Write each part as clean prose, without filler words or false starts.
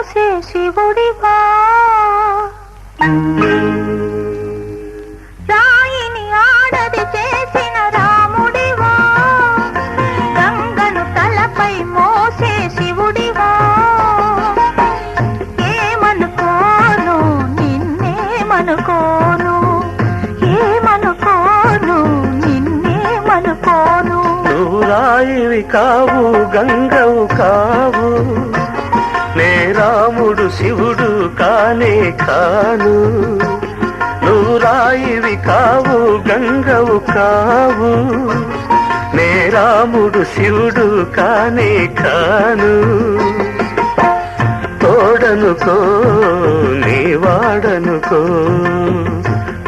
మోసే శివుడివా, రాయిని ఆడది చేసిన రాముడివా, గంగను తలపై మోసే శివుడివా. ఏమనుకోను నిన్నేమనుకోను, ఏమనుకోను నిన్నేమనుకోను. నువ్వు రాయివి కావు గంగవు కావు, నే రాముడు శివుడు కానే కాను. నువ్వు రాయివి కావు గంగవు కావు, నే రాముడు శివుడు కానే కాను. తోడనుకో నీ వాడనుకో,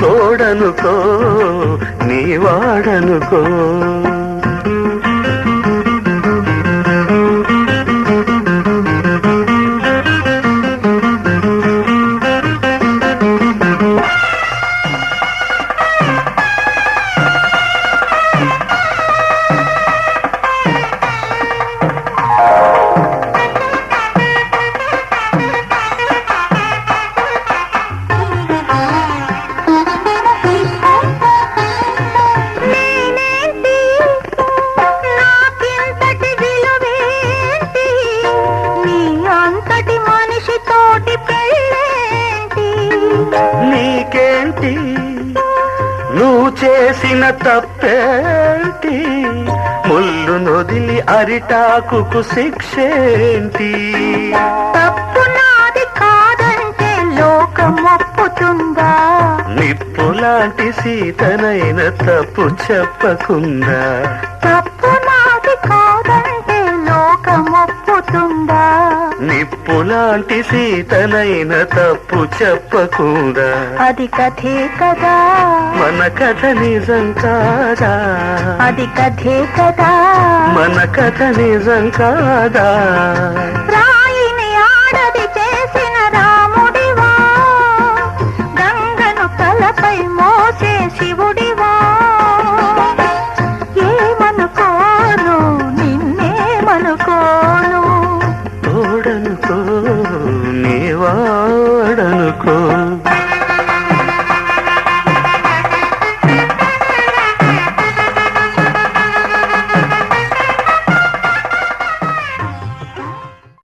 తోడనుకో నీ వాడనుకో. నీకేంటి నువ్వు చేసిన తప్పేంటి, ముళ్ళు నొదిలి అరిటాకుకు శిక్షేంటి. తప్పు నాది కాదంటే లోకం ఒప్పుతుందా, నిప్పు లాంటి సీతనైన తప్పు చెప్పకుండా. తప్పు నాది కాదంటే లోకం ఒప్పుతుందా, నిప్పు లాంటి సీతనైన తప్పు చెప్పకుండా. అది కథే కదా మన కథ నిజం కాదా, అది కథే కదా మన కథ నిజం కాదా.